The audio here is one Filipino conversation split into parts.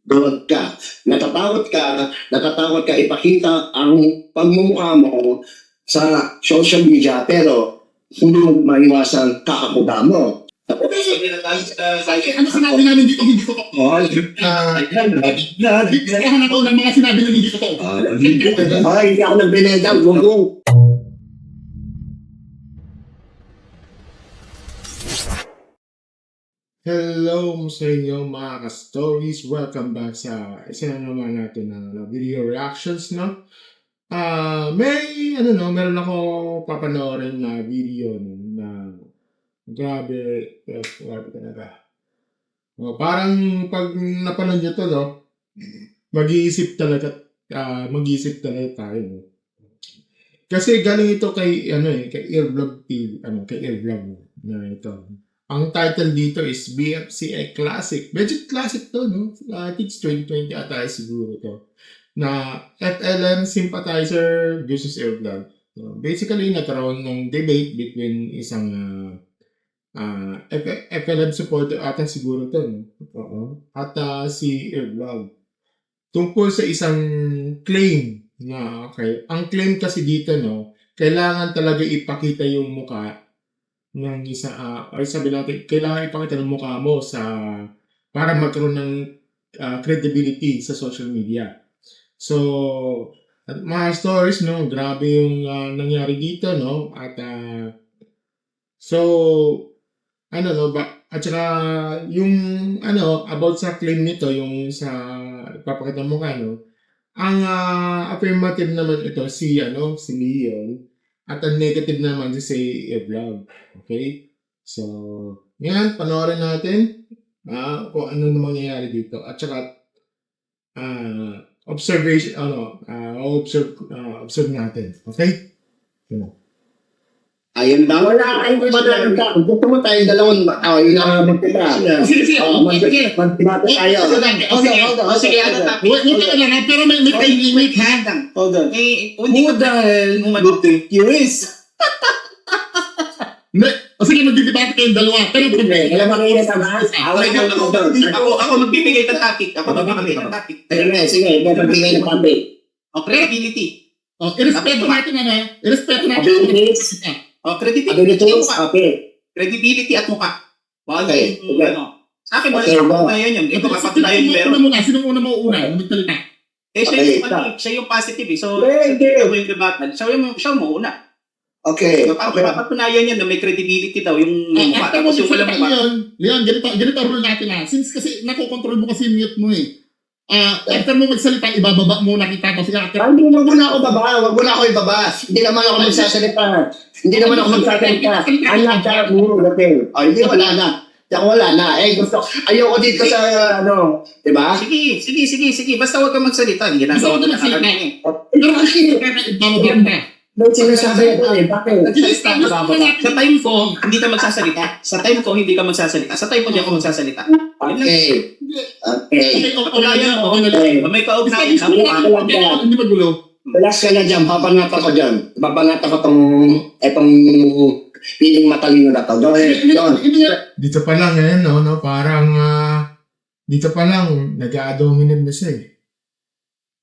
gawad ka. Natatakot ka ipakita ang pagmumukha mo sa social media, pero hindi mo maiwasan kakakuda mo. Ano sinabi namin dito hindi totoo? Kaya ako ng mga sinabi na hindi totoo. Hindi ako nagbineda. Gugong. Hello sa inyo mga ka-stories. Welcome back sa isa na naman natin na video reactions, no? Meron ako papanoorin na video na grabe talaga. Parang pag napanood nyo to, no? Mag-iisip talaga tayo, no? Kasi galing ito kay Airvlog TV, kay Airvlog na ito. Ang title dito is BFCI Classic. Medyo classic to, no? I think it's 2020 ata siguro to. Na FLM sympathizer versus Airvlog. So, basically, nagkaroon ng debate between isang FLM supporter ata siguro to, no? At si Airvlog. Tungkol sa isang claim na, ang claim kasi dito, no? Kailangan talaga ipakita yung mukha ng isa, or sabi natin, kailangan ipakita ng mukha mo para magkaroon ng credibility sa social media. So, at mga stories, no, grabe yung nangyari dito, no, at at saka yung about sa claim nito, yung sa ipapakita ng mukha, no, ang affirmative naman ito si Leon. At ang negative naman si Airvlog. Okay? So, yan, panoorin natin kung ano na mangyayari dito. At saka, observe natin. Okay? Ayun na. Wala kayong madalagdag. Gusto mo tayong dalawang magkita. Sige. Magkita tayo. Sige, ano tapos? Pero may limit ha. Hold on. Who the hell you think you is? Sige, magdidebate kayong dalawa. Pero Wala makinig sa bahas. Ako magbibigay ng topic. Ayun na, sige. Magbigay ng topic. Credibility. irespeto natin Abilities. Credibility. Okay. Credibility at mukha. Okay. Sa akin, wala yun. Ito kapatunayan meron. Sinong una mo magsalita? Siya yung positive eh. So, Hindi. siya yung debate. Siya mo una. Okay. So, papatunayan yan na may credibility daw yung mukha. Tapos yung wala mukha. Leon, ganito rule natin ha. Since kasi nakokontrol mo kasi yung mute mo eh. After mo magsalita, ibababa mo nakita ko. Hindi mo muna ako baba. Huwag mo na ako ibaba. Hindi naman ako magsasalita. Anak mo. Hindi, wala na. Wala na. Ayoko dito sa diba? Sige. Basta huwag kang magsalita. Hindi na Basta huwag kang magsalita. Pero kasi, ibababa mo. Ba't sinasabi ito eh? Bakit? Sa time ko, hindi ka magsasalita. Sa time ko, hindi ka magsasalita. Sa time ko, hindi ako magsasalita. Okay. May kaugnayan. Hindi magulo. Relax ka na dyan. Papanata ko dyan. Papanata ko itong piling matalino na to. Go ahead. Dito pa lang parang dito pa lang nag-a-dominate na siya eh.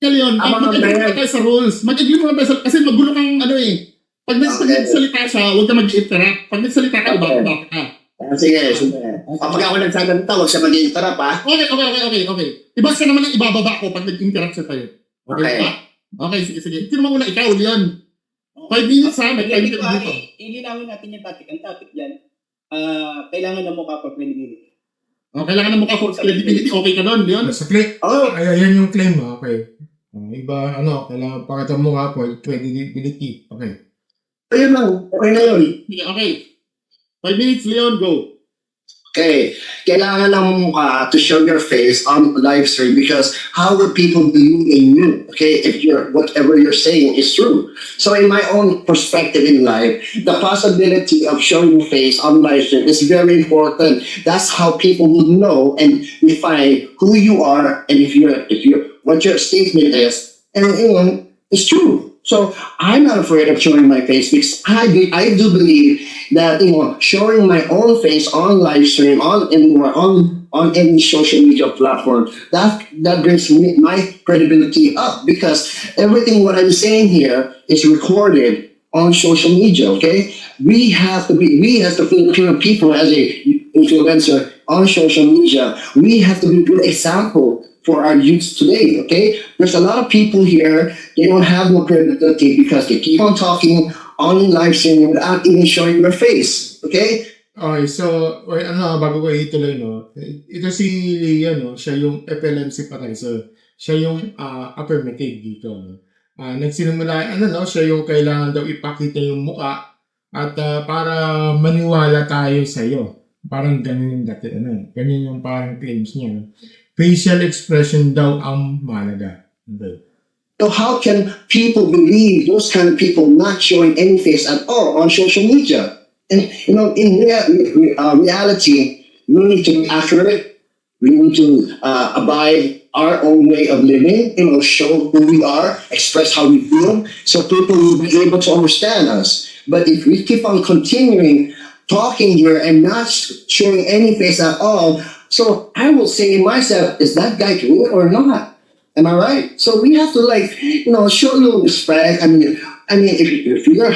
Leon, mag-agree mo tayo sa rules. Mag-agree mo tayo kasi magulo kang Pag nagsalita siya, huwag ka mag-interrupt. Pag nagsalita ka, ibababa ka. Sige. Kapag ako nagsasalita, huwag siya mag-interrupt ha. Okay. Iba siya naman ang ibababa ko pag nag-interrupt siya tayo. Okay ba? Okay, sige. Sino naman una ikaw, Leon? 5 minutes ha, mag-time ka dito. Ilinawin natin yung topic. Ang topic dyan, kailangan na mukha for credibility. Kailangan na mukha for credibility. Okay ka doon, Leon? Sa claim. Ayan yung claim. Okay. Iba, kailangan pakita mo nga po, credibility. Okay. Ayun lang. Okay na yun. Okay. 5 minutes, Leon, go. Okay. Kailangan ng mukha to show your face on live stream because how will people believe in you? Okay, if whatever you're saying is true. So in my own perspective in life, the possibility of showing your face on live stream is very important. That's how people will know and define who you are and if what your statement is, and it's true. So I'm not afraid of showing my face because I do believe that showing my own face on live stream on on any social media platform, that brings my credibility up, because everything what I'm saying here is recorded on social media. Okay, we as the Filipino people, as a influencer on social media, we have to be a good example for our youth today. Okay, there's a lot of people here, they don't have no credibility because they keep on talking on live streaming without even showing their face. Okay. Okay, so, bago ko ituloy, no? Ito si Leah, no? Siya yung FLM sympathizer. Siya yung affirmative dito, no? Nagsinimula, siya yung kailangan daw ipakita yung muka at para maniwala tayo sa'yo. Parang ganun yung dati, ganyan yung parang claims niya, no? Facial expression daw ang mahalaga. Okay. So how can people believe those kind of people not showing any face at all on social media? And in reality, we need to be accurate. We need to abide our own way of living. Show who we are, express how we feel, so people will be able to understand us. But if we keep on continuing talking here and not showing any face at all, so I will say to myself, is that guy real or not? Am I right? So we have to show a little respect. I mean, if you're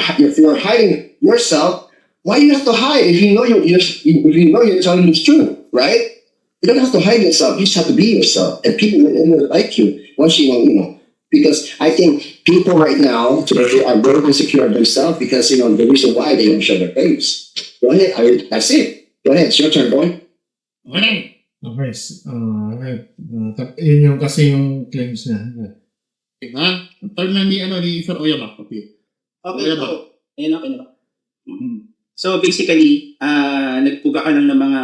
hiding yourself, why do you have to hide if you know you're telling the truth, right? You don't have to hide yourself. You just have to be yourself, and people will like you once you know. Because I think people right now today are very insecure of themselves because the reason why they don't show their face. Go ahead. That's it. Go ahead. It's your turn, boy. Okay. Okay. Yun yung kasi yung claims niya. Ha? Turn na ni Sir Oyama. Okay, Ayan so, ayun na. So basically, nagpuga ka lang ng mga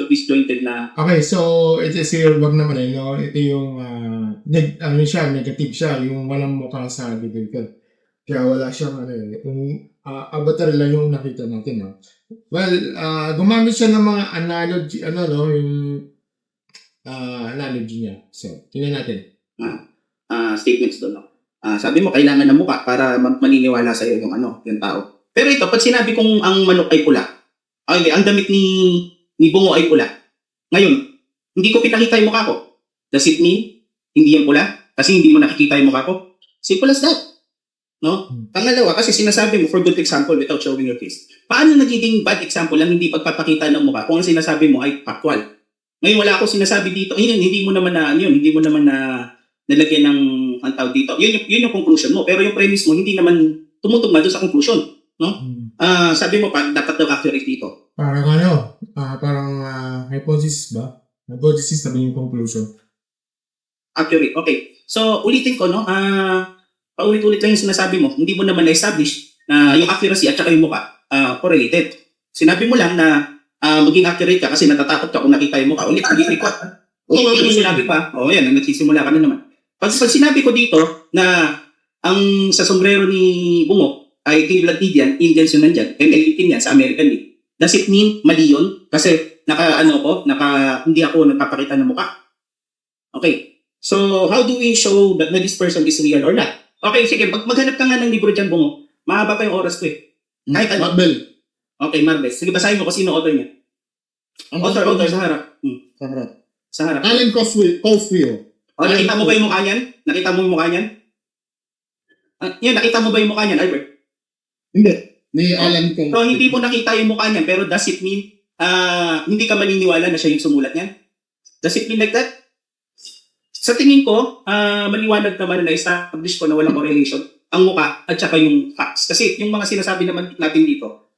disjointed na... Okay, so ito si wag naman no? Ito yung negative siya, yung walang mukha sa bibig. Kaya wala siyang yung avatar lang yung nakita natin, no? Well, gumamit siya ng mga analogy, yung analogy niya. So, tingnan natin. Statements doon, no? Sabi mo, kailangan ng mukha para maniniwala sa'yo yung tao. Pero ito, pag sinabi kong ang manok ay pula, ang damit ni Bungo ay pula. Ngayon, hindi ko pinakita yung mukha ko. Does it mean hindi yan pula? Kasi hindi mo nakikita yung mukha ko? Simple as that. No? Pangalawa, kasi sinasabi mo for good example without showing your face. Paano nagiging bad example lang hindi pagpapakita ng mukha kung ang sinasabi mo ay factual? Ngayon, wala akong sinasabi dito. Hindi mo naman nalagyan ng ang tawag dito. Yun yung conclusion mo. Pero yung premise mo, hindi naman tumutugma doon sa conclusion. No? Sabi mo pa, dapat daw accurate dito. Parang hypothesis ba? Hypothesis sabi yung conclusion. Accurate, okay. So, ulitin ko, no? Paulit-ulit lang yung sinasabi mo. Hindi mo naman na-establish na yung accuracy at saka yung mukha correlated. Sinabi mo lang na maging accurate ka kasi natatakot ka kung nakita yung mukha. Ulit ko. Sinabi pa, yan, nagsisimula ka na naman. Pag sinabi ko dito na ang sa sombrero ni Bungo ay Cleveland Indians yun nandyan, MLB team yan sa American League. Does it mean mali yun? Kasi hindi ako nagpapakita ng mukha. Okay. So, how do we show that this person is real or not? Okay, sige. Maghanap ka nga ng libro dyan, Bungo. Mahaba pa yung oras ko eh. Kahit ano. Marvel. Okay, Marvel. Sige, basahin mo kung sino author niya. Author sa harap. Sa harap. Alan Caulfield. Nakita mo ba yung mukha niyan? Nakita mo yung mukha niyan? Nakita mo ba yung mukha niyan, Albert? Hindi. Ni Alan Caulfield. So, hindi mo nakita yung mukha niyan, pero does it mean hindi ka maniniwala na siya yung sumulat niyan? Does it mean like that? Sa tingin ko, maliwanag naman na establish ko na walang correlation ang mukha at saka yung facts. Kasi yung mga sinasabi naman natin dito,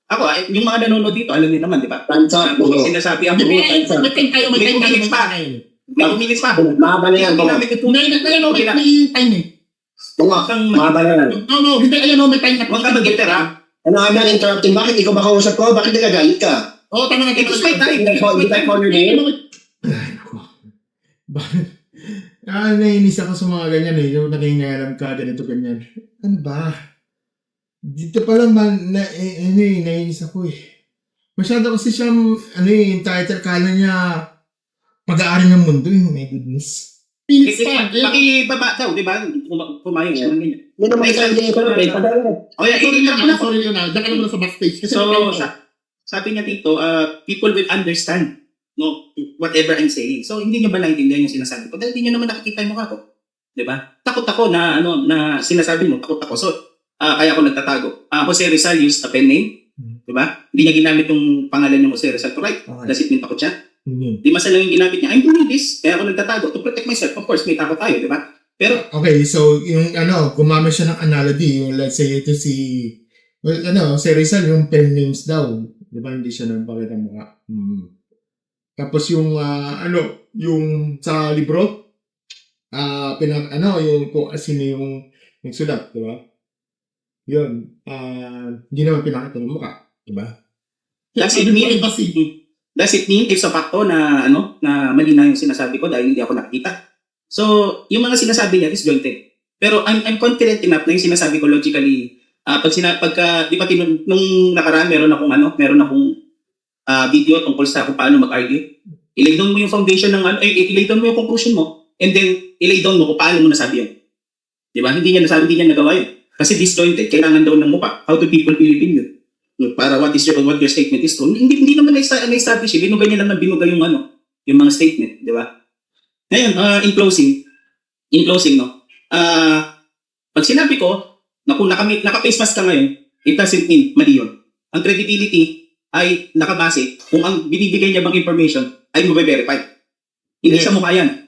yung mga nanonood dito, alam niyo naman, di ba? Sinasabi ako. May umilis pa. Mahaba na yan. May time eh. Mahaba na yan. No, hindi. May time na. Huwag ka mag-enter, ha? I'm not interrupting. Bakit ikaw ba kausap ko? Bakit nagagalit ka? Tama na. It was my time. Did I call your name? Bakit? Nainis ako sa mga ganyan eh. Yung nakingalam ka, ganito, ganyan. Ano ba? Dito pa lang nainis ako eh. Masyado kasi siyang, yung title, kala niya, pag-aari ng mundo, my goodness. Pakibaba daw, di ba? Pumayong siya ng ganyan. Hindi naman isang din ito. Sorry na. Diyan ka naman sa backstage. So, sabi niya dito, people will understand. No? whatever I'm saying. So, hindi nyo ba naintindihan yung sinasabi ko? Dahil hindi nyo naman nakikita yung mukha ko. Di ba? Takot ako na, na sinasabi mo, takot ako. So, kaya ako nagtatago. Jose Rizal used a pen name. Di ba? Hindi niya ginamit yung pangalan ng Jose Rizal to write. Okay. Does it mean takot siya? Mhm. Di masala yung ginamit niya. I'm doing this. Kaya ako nagtatago to protect myself. Of course, may takot tayo, di ba? Pero, Okay, so yung gumamit siya ng analogy, yung let's say ito si Rizal, yung pen names daw. Di ba, hindi siya nagpakita ng mukha. Tapos yung, yung sa libro, yung kung sino yung nagsulat, di ba? Yun, hindi naman pinakita ng mukha, di ba? does it mean if sa fakto na, na mali na yung sinasabi ko dahil hindi ako nakita? So, yung mga sinasabi niya is disjointed. Pero I'm confident enough na yung sinasabi ko logically. Di ba nung nakaraan meron akong video tungkol sa kung paano mag-argue. I-lay down mo yung foundation ng i-lay down mo yung conclusion mo, and then i-lay down mo kung paano mo nasabi yun. Di ba? Hindi niya nagawa yun. Kasi disjointed, kailangan daw ng mukha. How do people believe in yun? Para what your statement is true. Hindi naman na-establish. Binugay niya lang na binugay yung mga statement. Di ba? Ngayon, in closing, pag sinabi ko, na kung naka-face mask ka ngayon, it doesn't mean mali yun. Ang credibility ay nakabase kung ang binibigay niya bang information ay mabe-verify. Hindi sa mukha yan.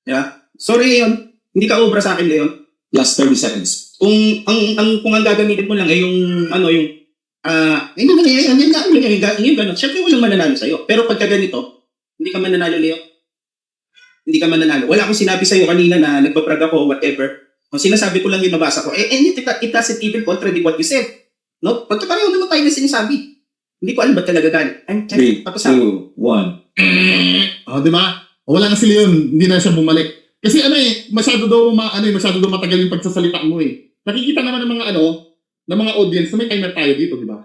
Yeah? Sorry, Leon. Hindi ka obra sa akin, Leon. Last 30 seconds. Kung ang gagamitin mo lang ay yung gano'n. Siyempre walang mananalo sa'yo. Pero pagka ganito, hindi ka mananalo, Leo. Hindi ka mananalo. Wala akong sinabi sa'yo kanina na nagbabrag ako, whatever. Kung sinasabi ko lang yung nabasa ko, and it doesn't even contradict what you said. No? Pagkakaroon naman tayo na sinasabi. Hindi ko alam ba't talaga galit. 3, 2, 1. Di ba? Wala na si Leon, hindi na siya bumalik. Kasi masyado daw matagal yung pagsasalita mo eh. Nakikita naman ng mga ng mga audience na may timer tayo dito, di ba?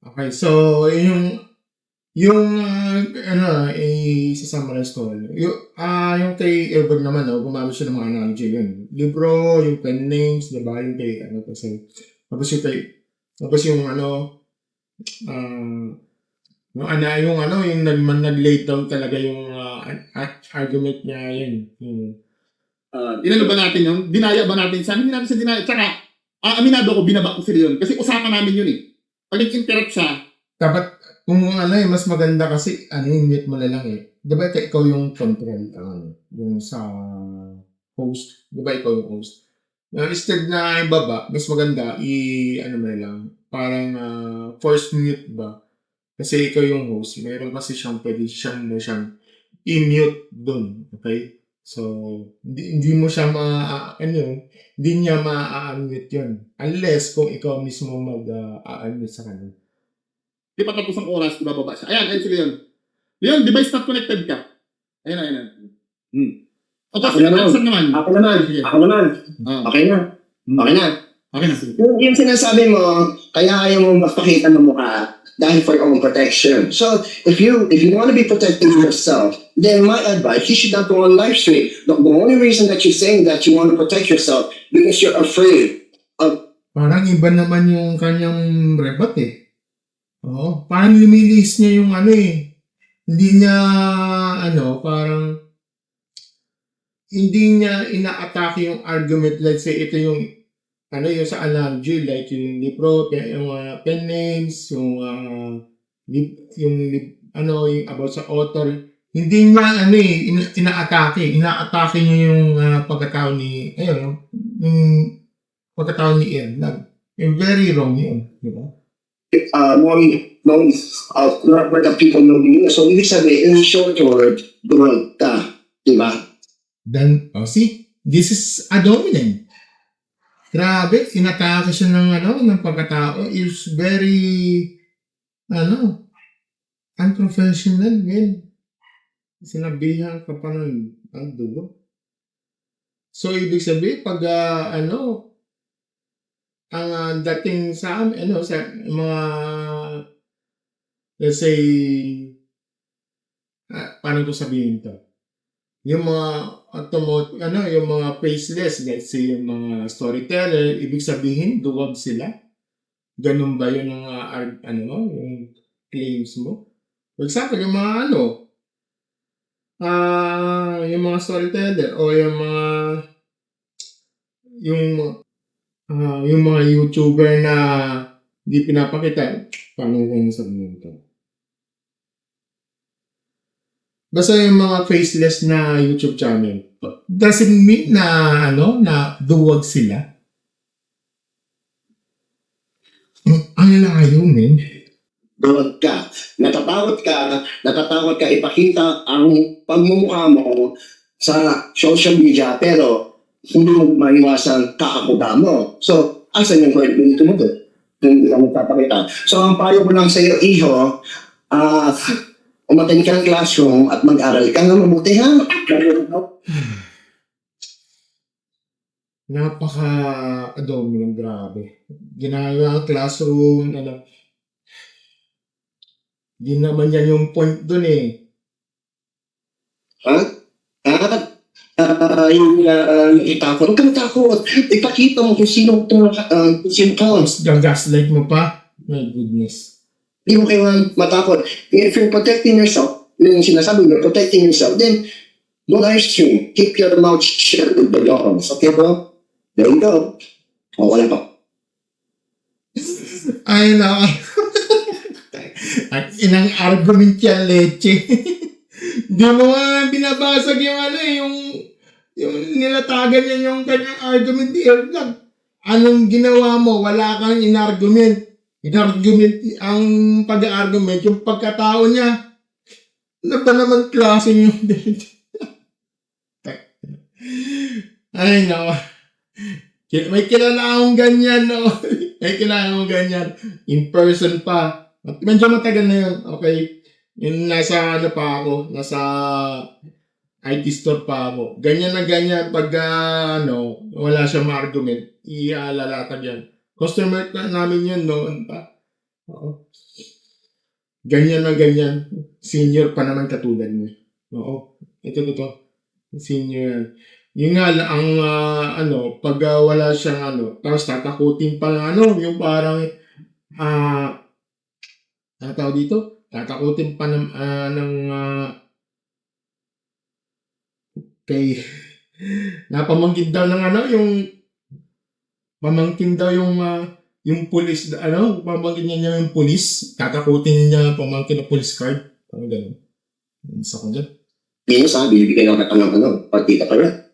Okay, so i-summarize ko. Yung kay Elberg naman, gumamit siya ng mga analogy yun. Libro, yung pen names, diba? Yung kay, tapos yung nag-lay down talaga yung argument niya yun. Inano ba natin yun? Dinaya ba natin siya? Hindi natin siya dinaya. Tsaka, aminado ko, binaba ko si Leon. Kasi usapan namin yun eh. Pag nag-interact siya, Dapat, kung mas maganda kasi, mute mo na lang eh. Diba ikaw yung control, yung sa host. Diba ikaw yung host? Instead na ibaba, mas maganda, mo na lang, parang force mute ba? Kasi ikaw yung host, mayroon kasi pwede siyang i-mute dun, okay? So, hindi mo siya hindi niya ma-unmute yun. Unless kung ikaw mismo mag-unmute sa kanya. di pa tapos ang oras, ibababa siya. Ayan si Leon. Leon, device not connected ka. Ayan. O, tapos answer naman. Ako naman. Okay na. Okay na. Okay na, sige. Yung sinasabi mo, kaya ayaw mo magpakita ng mukha dahil for your own protection. So, if you want to be protecting yourself, then my advice, you should not go on live stream. The only reason that you're saying that you want to protect yourself because you're afraid of... Parang iba naman yung kanyang rebut eh. Oo. Parang lumilis niya yung Hindi niya, parang hindi niya ina-atake yung argument. Let's say, ito yung yung sa analogy, like yung libro, yung pen names, yung about sa author. Hindi niya, ina-atake. Ina-atake niya yung pagkatao ni, yung pagkatao ni Ian. Very wrong yun. Di ba? knowing where the people know you. So, ibig sabihin, in short word, durag ka. Diba? Then, see? This is a dominant. Grabe, inatake siya ng pagkatao. Is very, unprofessional, man. Sinabihan ka pa ng dugo. So, ibig sabihin, pag, ang dating sa sa mga, let's say, paano ko sabihin to? Yung mga yung mga faceless, let's say, yung mga storyteller, ibig sabihin, duwag sila. Ganun ba yun ang, yung claims mo? For example, yung mga yung mga storyteller o yung mga YouTuber na hindi pinapakita. Paano kung sabihin ito? Basta yung mga faceless na YouTube channel. Doesn't mean na na duwag sila. Ang layo, men. Duwag ka. Natatakot ka ipakita ang pagmumukha mo sa social media, pero hindi mo maiwasan kaakuda mo. So, asan yung credibility mo doon? Kung hindi ka magpapakita. So, ang payo ko lang sa iyo, iho, umattend ka ng classroom at mag-aral ka ng mabuti, ha? Napaka-adobo ng grabe. Ginagawa ang classroom, di naman yan yung point dun eh. Ha? Yung itakot. Huwag kang takot. Ipakita mo kung sino ka. Gaslight mo pa. My goodness. Hindi mo kailangan matakot. If you're protecting yourself, yung sinasabi mo, protecting yourself, then don't live stream. Keep your mouth shut with the dogs. Okay, bro? There you go. O, wala pa. Ay, na. Ang inang argument yan, leche. Di mo nga binabasag yung nilatagan niya yung kanyang argument ni Erlang. Anong ginawa mo? Wala kang in-argument. Ang pag-argument, yung pagkatao niya. Ano ba naman klase yung ay, no. May kilala akong ganyan, no. May kilala akong ganyan. In person pa. Medyo matagal na yun. Okay. Yung nasa nasa IT store pa ako. Ganyan na ganyan. Pag, wala siyang argument, ialalatag yan. Customer namin yun noon pa. Oo. Ganyan na ganyan. Senior pa naman katulad niya. Oo. Ito. Senior yan. Yung nga, pag wala siyang tapos tatakutin pa yung parang, ano tawag dito? Tatakutin pa kay, napamangkin daw ng pamangkin daw yung pulis, pamangkin niya yung pulis, tatakutin niya pamangkin ng police card. Ano gano'n? Isa ko dyan. Hindi niya sabi, bibigay lang ka ng partita ka rin.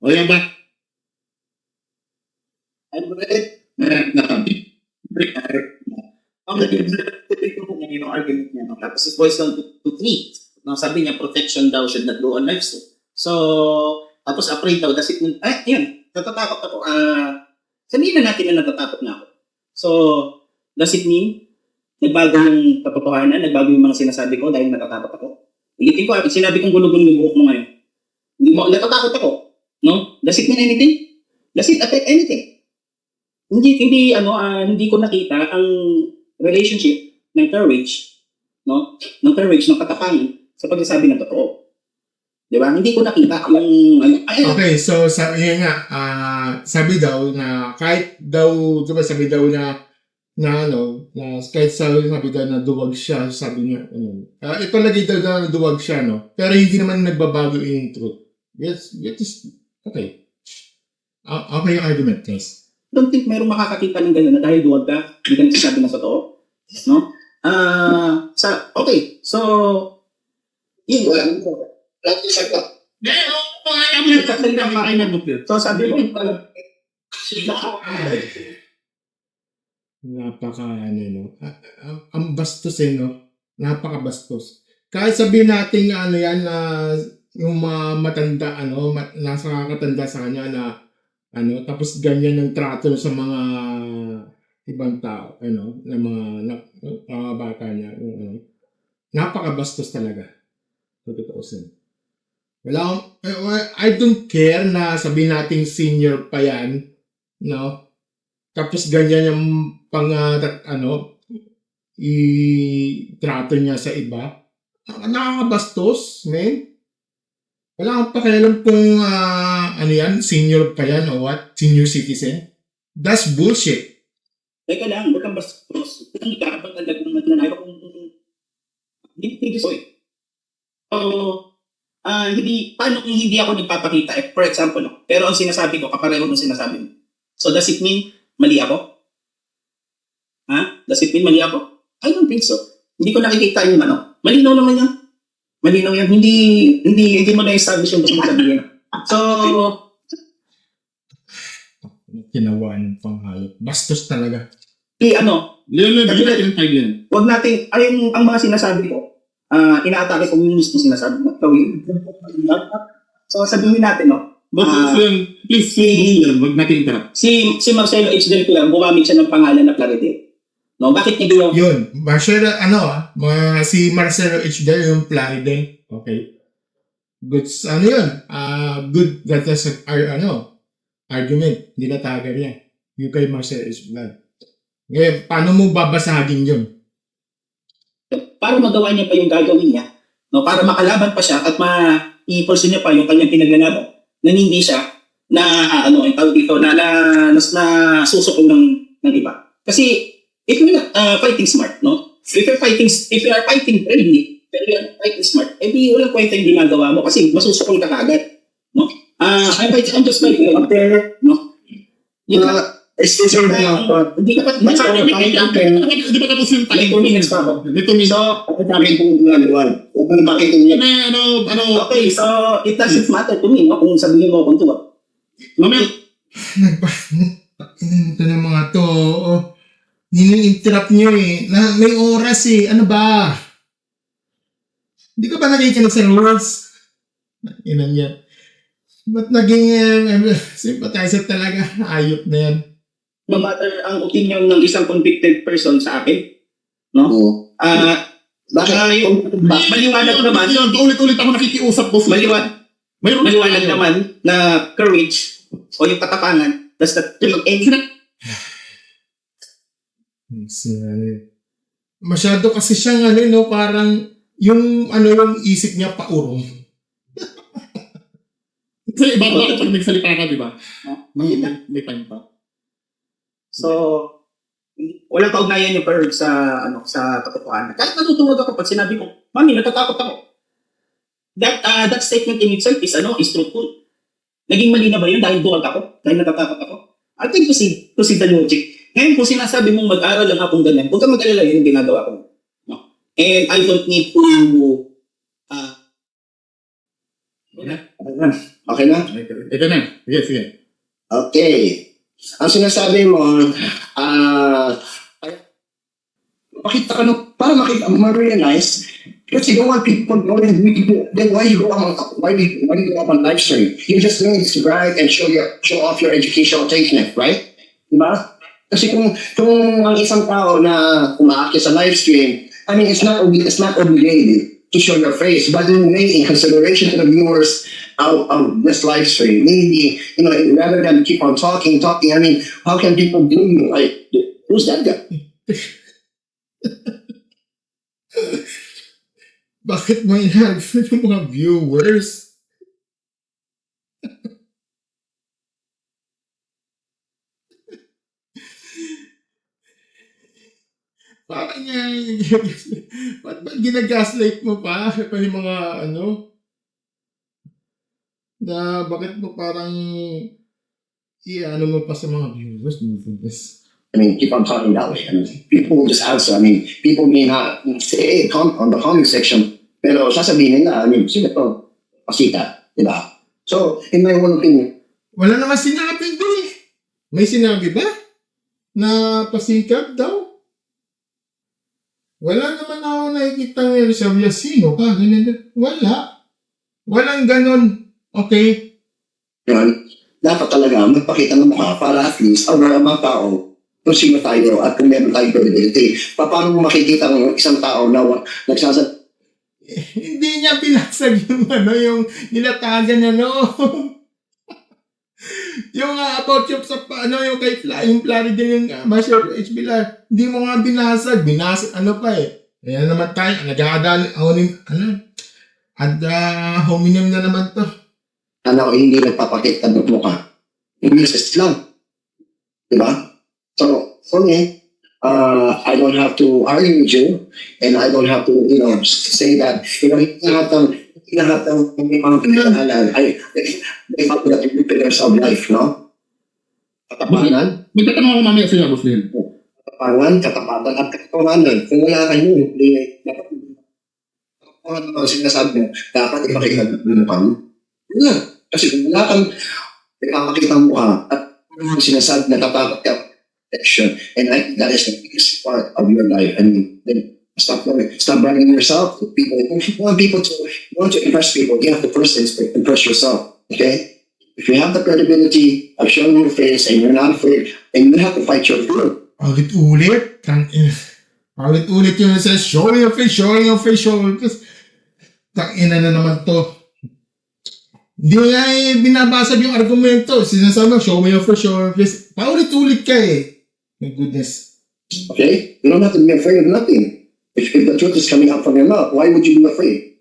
O yan ba? I'm ready. Yung argument niya. Tapos it boils down to 3. Sabi niya, protection daw should not go on live stream. So, tapos afraid daw, does it mean, yun, natatakot ako. Sabihin na natin na natatakot na ako. So, does it mean, nagbago yung katotohanan, nagbago yung mga sinasabi ko dahil natatakot ako? Ulitin ko, sinabi kong gulong yung buhok mo ngayon. Natatakot ako. No? Does it mean anything? Does it affect anything? Hindi ko nakita ang relationship ng courage, no? Ng courage, ng katapangan sa pagsasabi ng totoo. Di ba? Hindi ko nakita yung Okay, so yun nga, sabi daw na kahit daw, diba sabi daw na kahit sabi daw na duwag siya, sabi niya, ito lagi daw na duwag siya, no? Pero hindi naman nagbabago yung truth. Yes, okay. Okay yung argument, guys. I don't think mayroong makakakita ng gano'n na dahil duwag ka, hindi ka nagsasabi ng totoo. No? Okay, so, yun. Lagi siya ka. So, sabi mo, ang bastos no? Napakabastos. Kahit sabihin natin yan na yung mga matanda, nasa kakatanda sa kanya na tapos ganyan ang trato sa mga ibang tao, na mga bata niya. Napakabastos talaga. Totoosin. I don't care na sabihin natin senior pa yan, no? Tapos ganyan yung i-trato niya sa iba. Nakakabastos, man. Wala kang pakialam kung senior pa yan o what? Senior citizen? That's bullshit. teka lang, huwag kang bastos. Hindi ka kapag nagnanakaw kung hindi soy. hindi, paano kung hindi ako nagpapakita? For example, no? Pero ang sinasabi ko, kapareho ng sinasabi mo. So, does it mean mali ako? Ha? Does it mean mali ako? I don't think so. Hindi ko nakikita yung ano. Malinaw naman yan. Malinaw yan. Hindi mo na-establish yung gusto mo sabihin. So, Kinawaan pang hayop. Bastos talaga. ano, Leon, bigyan natin ng time yan. wag natin, ang mga sinasabi ko, inaatake ko yung mismo sinasabi mo. So, sabihin natin, no? But please, wag natin interrupt. Si Marcelo H. Del Pilar, gumamit siya ng pangalan na Clarity. No, bakit niya ginawa? Yun. Marcelo, si Marcelo H. Del, yung Plaridel. Okay. Good, ano yun? Good, that is, argument. Hindi na tagar yan. Yung kay Marcelo H. Del. Ngayon, paano mo babasagin yun? Para magawa niya pa yung gagawin niya, no, para makalaban pa siya at ma-i-pursue niya pa yung kanyang pinaglalaban, na hindi siya yung tawag dito, na susukong ng iba. Kasi, if you're not fighting smart, no? If you are fighting bravely, pero you are fighting smart, di walang kwenta yung ginagawa mo kasi masusukong ka kagad, no? I'm just like, no? Yun lang. Excuse me na ako. Hindi ka pa, Di ba tapos yung time? 2 minutes pa ako. Dito minutes. So, ako sabi kong ginagawa. Huwag mo makita niya. Okay, so it doesn't matter to me, no? Kung sabihin mo kung tuwa. Mamaya, Ito ng mga to. Nini-interrupt nyo eh. May oras eh. Ano ba? Hindi ka ba nakikinig sa rules? Ina niya. Ba't naging sympathizer talaga? Ayop na yan. No matter ang opinion ng isang convicted person sa akin, no? Oo. Bakit? Maliwanag naman, ulit-ulit ako nakikiusap boss. maliwanag naman na courage o yung katapangan does not kill any. Masyado kasi siyang parang yung isip niya paurong. Kasi iba pag nagsalita ka, di ba? May time pa. So, walang kaugnayan yung Ferg sa katotohanan. Kahit natutuwag ako pag sinabi ko, Mami, natatakot ako. That statement in itself is truthful. Naging mali na ba yun dahil duwag ako? Dahil natatakot ako? I think to see the logic. Ngayon, kung sinasabi mong mag-aral lang akong ganyan, huwag ka mag-alala yun yung ginagawa ko. No? And I don't need to Okay na? Ito na. Sige. Okay. Ang sinasabi mo, makita ka para makita, ma-realize, because you don't want people knowing who you do, then why you go on live stream? You just doing it to brag and show off your educational attainment, right? Diba? Kasi kung ang isang tao na umaakit sa live stream, I mean, it's not obligated to show your face, but in consideration to the viewers of this live stream, maybe, rather than keep on talking, I mean, how can people do you? Like, who's that guy? Bakit mo inaagfit yung mga viewers? Parang ba't ginagaslight mo pa? Pa yung mga na bakit mo parang mo pa sa mga viewers? I mean, keep on talking that way. I mean, people will just answer. I mean, people may not say it on the comment section, pero sasabihin nila, I mean, sino to? Pasita, di ba? So, in my own opinion, wala naman sinabi doon eh. May sinabi ba? Na pasikat daw? Wala naman ako nakikita ngayon sa sino ka? Wala. Walang ganon. Okay? yun, dapat talaga magpakita ng mukha para at least aware ang mga tao kung sino tayo at kung meron tayong credibility. Paano mo makikita ng isang tao na nagsasabi? Hindi niya binasag yung nilatagan yung about yung sa yung kay yung Plaridel yung Marcelo H. Pilar. Hindi mo nga binasag pa eh. Ayan naman tayo, hominem na naman to. Hindi nagpapakita ng mukha. English lang. Diba? So, for me, I don't have to argue with you, and I don't have to, say that, you have to lahat ng mga pinag-aaral ay they have the pillars of life, no? Katapangan, Magtatanong ako mamaya sa'yo, Boss Lin. katapatan at katotohanan. Kung wala kayo, hindi dapat kung ano ang sinasabi mo, dapat ipakita mo pa. Wala. Kasi kung wala kang ipapakita mo ka at ano ang sinasabi na tatakot ka, action. And I think that is the biggest part of your life. And then stop running yourself to people. If you want to impress people, you have to first impress yourself. Okay? If you have the credibility of showing your face and you're not afraid, and you have to fight your fear. Ulit-ulit. Ulit-ulit yung sa show your face, show your face, show your face. Tangina na naman to. Hindi nga binabasag yung argumento. Sinasabi mo, show me your face, show your face. Paulit-ulit ka eh. My goodness. Okay? You don't have to be afraid of nothing. If the truth is coming out from your mouth, why would you be afraid?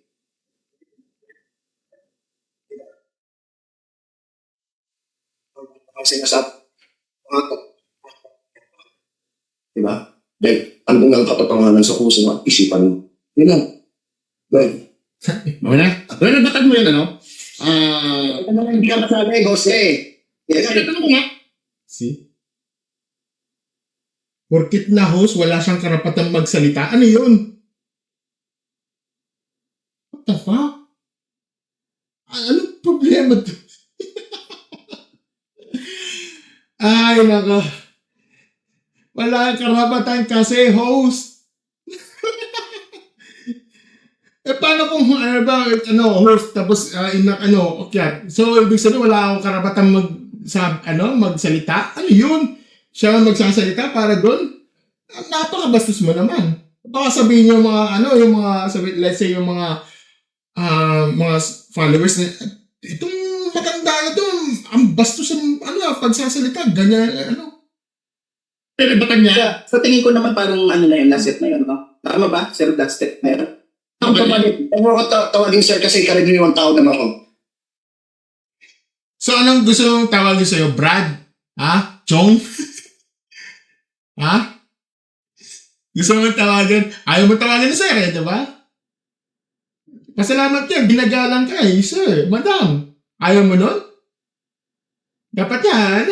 Ang sinasabi, diba? Then, ano ang katotohanan sa puso mo at isipan mo? Yun lang. Right. Okay na? Well, nabatag mo yan, ano? Ano lang hindi ka masabi, Jose? Yes. Tanong ko nga. See? Porkit na host, wala siyang karapatang magsalita. Ano yun? What the fuck? Anong problema to? Ay, nako. Wala kang karapatan kasi host. Paano kung host tapos okay. So ibig sabihin wala akong karapatan magsalita. Ano 'yun? Siya ang magsasalita para doon. Napakabastos mo naman. Baka sabihin yung let's say yung mga followers na itong matanda na to, ang bastos ng pagsasalita, ganyan Pero batag niya. Sa tingin ko naman parang na yun, last set na yun, no? Tama ba? Sir, last set na yun. Ang tawagin sir kasi karaniwang tao naman ako. So, anong gusto mong tawagin sa'yo? Brad? Ha? Chong? Ha? Gusto mong tawagin? Ayaw mo tawagin na sir, diba? Pasalamat yan. Binagalang ka sir. Madam. Ayaw mo nun? Dapat yan,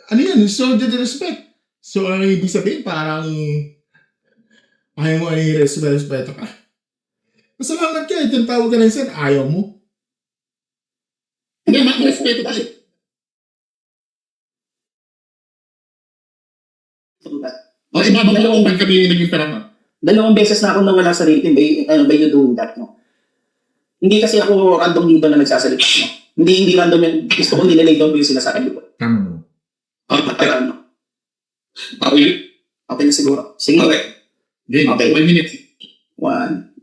ano yan? So, the respect. So, ang ibig sabihin, parang ayaw mo respeto ka. Pasalamat ka. Itong tawag ka ng sir. Ayaw mo. Hindi, mag-respeto ka. O, ibabagawang bang kami naging perama? 2 beses na ako nawala sa rating by you doing that, no? Hindi kasi ako random dito na nagsasalita, no? Hindi random yan. Gusto ko nililay down yung sinasabi ko. Tama mo. Pero ano? Okay. Okay na siguro. Sige. Game. Okay. 1 minute. 1,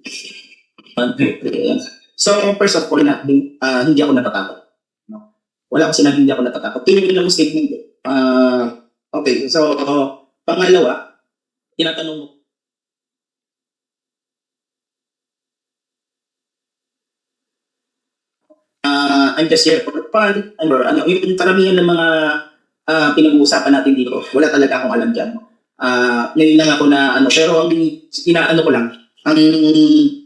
2, 3. So, first of all, hindi ako natatakot. No? Wala akong sinabi hindi ako natatakot. Tuloy lang yung statement. Okay, so, pangalawa, tinatanong mo, I'm just here for fun. Yung karamihan ng mga pinag-uusapan natin dito, wala talaga akong alam dyan. Ngayon lang ako na pero ang inaano ko lang, ang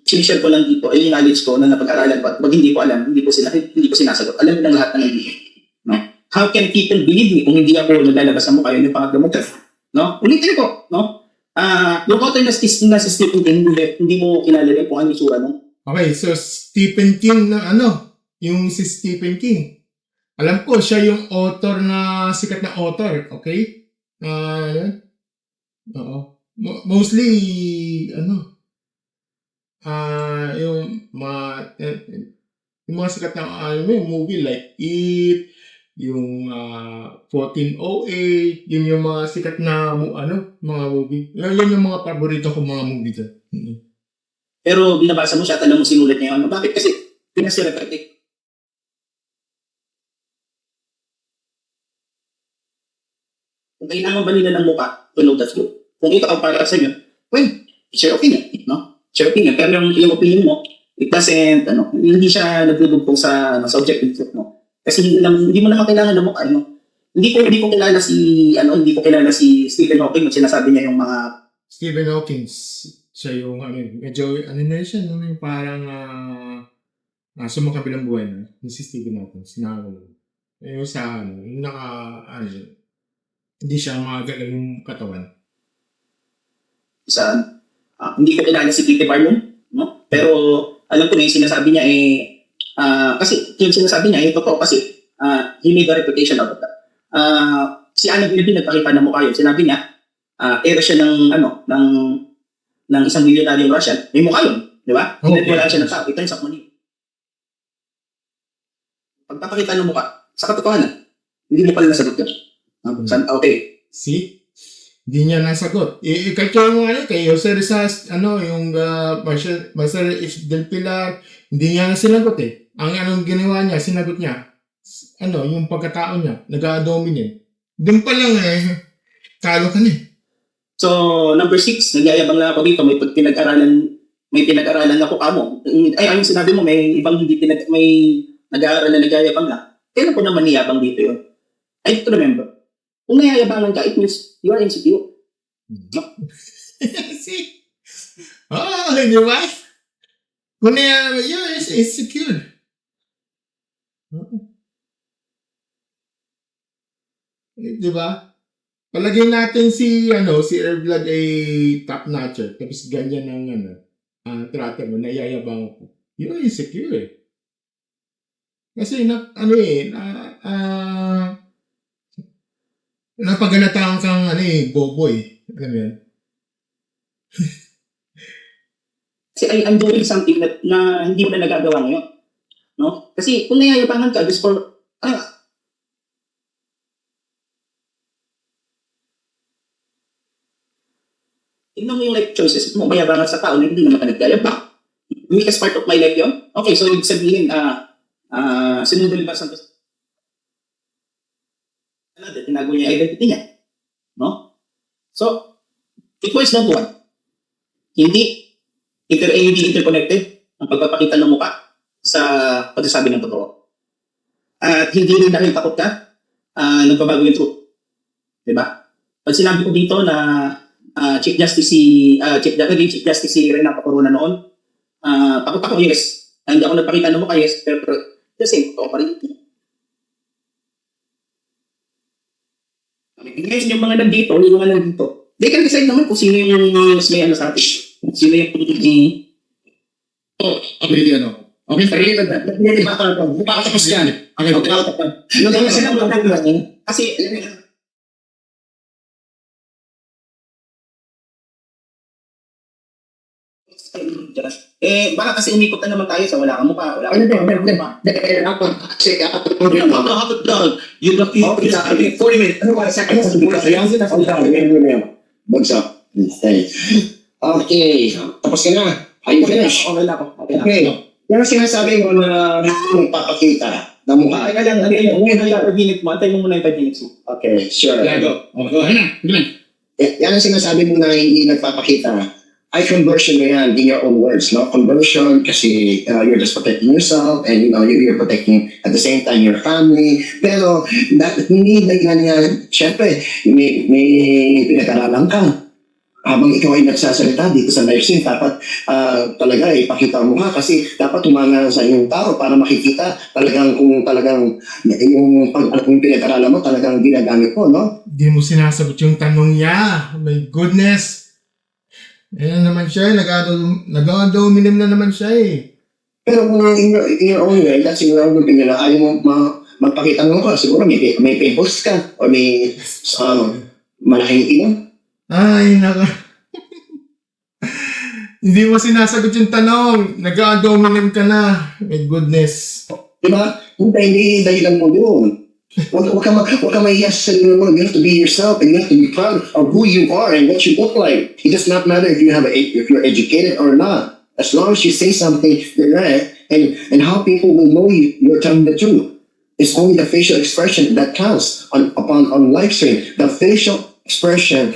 sinishare ko lang dito ay yung knowledge ko na napag-aralan ko at pag hindi ko alam, hindi ko sinasagot. Alam ng lahat ng hindi. No? How can people believe me kung hindi ako naglalabas ng mukha yun yung pangagamot? No? Ulitin ko, no? Yung author na si Stephen King, hindi mo kilala kung ano yung sura, no? Okay, so Stephen King na yung si Stephen King. Alam ko, siya yung author na, sikat na author, okay? Oo. Mostly, yung mga sikat na movie like It, yung 1408, yun yung mga sikat na mga movie. Yan yung mga paborito ko mga movie dyan. Pero binabasa mo siya at alam mo sinulat niya yun. Bakit? Kasi pinasirekat eh. Kung kailangan ba nila ng mukha, to know that's good. Kung ito ang para sa inyo, well, it's your opinion, no? It's your opinion. Pero yung opinion mo, it doesn't, hindi siya nagdudugtong sa objective truth mo. Kasi hindi mo naman kailangan ng mukha, Hindi ko kilala si Stephen Hawking at sinasabi niya yung mga Stephen Hawking. Siya yung medyo na siya, no? Yung parang nasa mga kabilang buhay na, yung si Steven natin, sinaro. Yung sa yung hindi siya magagaling yung katawan. Hindi ko kilala si Titi Barnum, no? Pero alam ko na yung sinasabi niya kasi yung sinasabi niya totoo kasi he made a reputation out of that. Si Anna Bilibin nagpakita ng mukha yun. Sinabi niya, era siya ng isang milyonaryong Russian. May mukha yun, di ba? Okay. Wala siya ng tao. Ito yung sakmani. Pagpapakita ng mukha, sa katotohanan, hindi mo pala nasagot yun. Okay. See? Hindi niya nasagot. Kahit yung kay Jose Rizas, yung Marcel H. Del Pilar, hindi niya sinagot eh. Ang ginawa niya, sinagot niya, yung pagkatao niya, nag-dominate. Doon pa lang talo ka na eh. So, number 6, nagyayabang lang ako dito. May pinag-aralan na po kamo. Ayun sinabi mo, may ibang may nag-aaral na nagyayabang lang. Kailan po naman niyabang dito yun? I have to remember. Kung nayayabangan ka, it means you are insecure. No? See? Di ba? Kung you're insecure. Di ba? Palagay natin si Airblad ay top notcher. Tapos ganyan ang trato mo, nayayabang ko. You're insecure eh. Kasi napagalataan kang bobo eh. Alam mo yan? Kasi I'm doing something na hindi mo na nagagawa ngayon. No? Kasi kung nayayabangan ka, just for, tingnan mo yung life choices mo, mayabangan sa tao na hindi naman ka nagyayabang. Weakest part of my life yun? Okay, so ibig sabihin, sinunod ba sa tinago niya yung identity niya. No? So, it boils down to one. Hindi interconnected ang pagpapakita ng mukha sa pagsasabi ng totoo. At hindi rin dahil takot ka, nagbabago yung truth. Diba? Pag sinabi ko dito na Chief Justice si Renato Corona noon, takot ako, yes. Hindi ako nagpakita ng mukha, yes. Pero the same, totoo pa rin. Ngayon yung mga nandito, they can decide naman kung sino yung mas may sa atin. Sino yung Okay, Okay, Hindi ba ako tapos yan? Okay. Kasi baka kasi umikot na naman tayo sa wala kang mukha, wala kang mukha. Hot dog. You got 40 minutes. Ano ba? Second Bagsak. Okay. Tapos ka na. Are you finished? Okay lang ako. Okay. Yan ang sinasabi mo na papakita ng mukha. Ay, kailangan. Antay mo muna yung 5 minutes mo. Okay, sure. Okay na. Yan ang sinasabi mo na hindi nagpapakita. Ay, conversion na yan in your own words, no? Conversion kasi you're just protecting yourself and you're protecting at the same time your family. Pero hindi na yan. Siyempre, may pinag-aralan ka. Habang ikaw ay nagsasalita dito sa live stream, dapat talaga ipakita mo nga kasi dapat tumanga sa iyong tao para makikita talagang kung talagang kung pinag-aralan mo talagang ginagamit mo, no? Hindi mo sinasagot yung tanong niya. My goodness. Ayan naman siya, nag-dominate na naman siya eh. Pero kung in your own way, that's your own opinion na ayaw mo magpakita mo ka, siguro may pimples ka o may malaking ilong. Ay, hindi mo sinasagot yung tanong. Nag-dominate ka na. My goodness. Diba? Hindi dahilan mo doon. Huwag ka mahiya sa sarili mo. You have to be yourself and you have to be proud of who you are and what you look like. It does not matter if you're educated or not. As long as you say something direct and how people will know you're telling the truth. It's only the facial expression that counts on live stream. The facial expression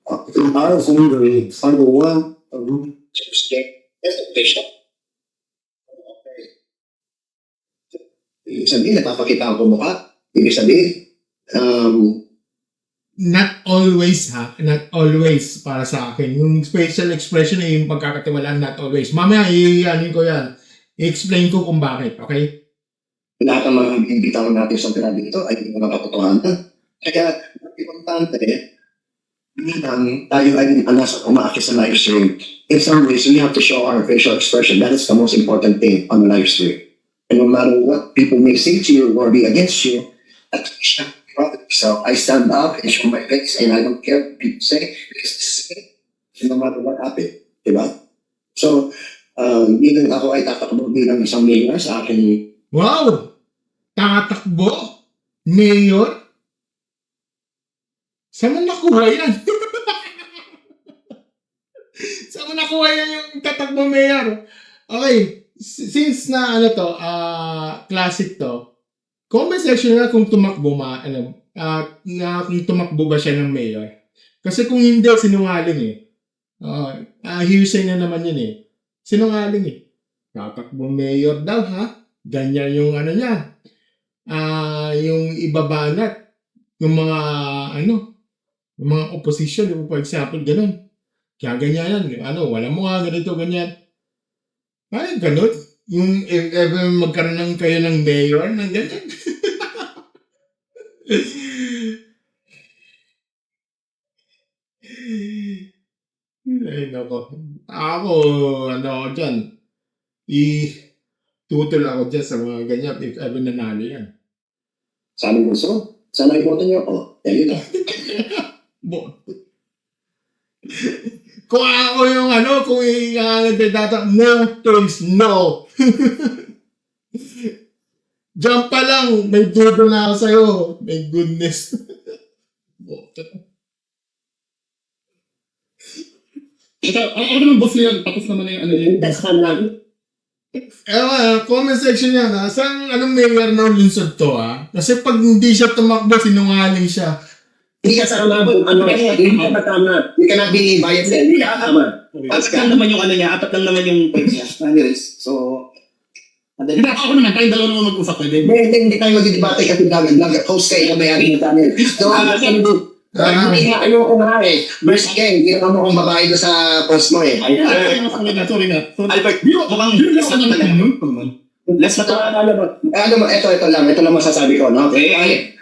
are the one that's the facial. Okay. Ibig sabihin, napapakita ang mukha. Ibig sabihin, not always not always para sa akin. Yung facial expression ay yung pagkakatiwalaan, not always. Mamaya, iyanin ko yan. I-explain ko kung bakit, okay? Lahat ng mga binibitawan natin sa grabe ito ay mga katotohanan. Kaya, importante, bilang tayo ay umaakit sa live stream, in some ways, we have to show our facial expression. That is the most important thing on the live stream. And no matter what people may say to you or be against you, at least I'm proud of myself. I stand up and show my face and I don't care what people say because this is me. No matter what happened. Diba? So, bilang ako ay tatakbo bilang isang mayor sa akin. Wow! Tatakbo? Mayor? Saan mo nakuha yan? Saan mo nakuha yan yung tatakbo mayor? Okay, since na classic to, comment section na kung tumakbo kung tumakbo ba siya ng mayor. Kasi kung hindi, sinungaling eh. Hearsay na naman yun eh. Sinungaling eh. Tatakbo mayor daw ha? Ganyan yung niya. Yung ibabanat. Yung mga yung mga opposition, yung for example, ganun. Kaya ganyan yan. Wala mo nga ganito, ganyan. Ay, ganun. Yung if ever magkaroon ng kayo ng mayor, ng ganyan. Ay, nako. Ako dyan. Tutol ako dyan sa mga ganyan if ever nanalo yan. Sabi ko, so, sana iboto niyo ako. Ayun na. Kung ako yung kung i-data, no, please, no. Diyan pa lang, may dudo na ako sa'yo. My goodness. Ako naman boss yan. Tapos naman na yung yun. That's ka lang. Comment section yan ha. Saan anong mayor ng lungsod to ha? Kasi pag hindi siya tumakbo, sinungaling siya. Hindi ka sa kamabong, hindi ka tama. Hindi ka na binibayad sa hindi ka tama. Apat lang naman yung niya, apat lang naman yung points niya. Anyways, so, Hindi ako naman, tayong dalawa naman mag-usap pwede. Hindi tayo mag-debate kasi vlogger. Host kayo na may-ari ng channel. So, hindi nga ko nga eh. Mercy King, hindi naman mo kong babae doon sa post mo eh. Sorry na. Albert, mukhang less na Ito lang masasabi ko, no?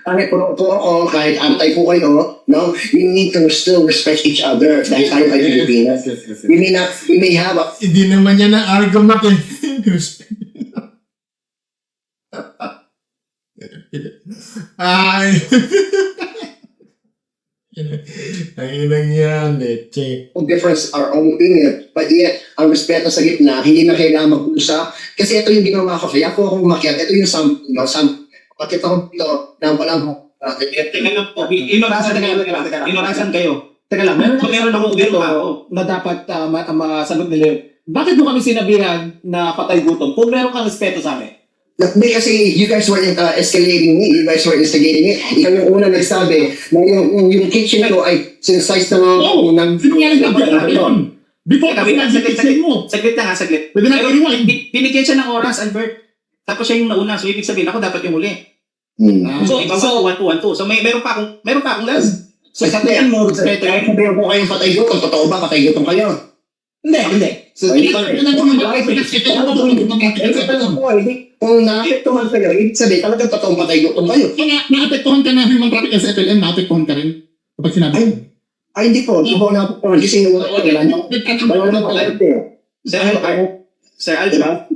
Kahit puro ako, kahit antay po kayo, no? We need to still respect each other dahil tayo kayo Pilipinas. We may have a... Hindi naman yan ang argument eh. Ay. Ay, nangyari, leche. difference our own opinion. But yet, ang respeto sa gitna, hindi na kailangan mag-usap. Kasi ito yung ginawa ko. Kaya po akong umakyat. Ito yung bakit ako dito na walang Teka lang po, inorasan kayo. Teka lang, meron akong ubiro pa ako. Na dapat masagot nila. Bakit mo kami sinabihan na patay gutom kung meron kang respeto sa amin? Hindi kasi you guys were escalating me. You guys were instigating me. Ikaw yung una nagsabi na yung kitchen ko ay sinasize ng... Sinungaling ka ba yun? Before kasi nag-kitchen mo. Saglit lang ha, saglit. Pwede na Pero i-rewind. binigyan siya ng oras, Albert. Tapos siya yung nauna. So, ibig sabihin ako dapat yung huli. So, Iba pa 1-2. So, meron pa akong last. So, sa tingin mo, respeto Kahit yun? sabihin ko kayong patay gutom, totoo ba patay gutom kayo? Hindi. So, Kung naapektuhan kayo, ibig sabihin talagang totoong patay gutom kayo. Naapektuhan ka na human traffic SFLM, naapektuhan ka rin. Kapag sinabi ko. Ay, hindi po. Hindi po naapektuhan. Kasi wala na pala ito. Sir Albert,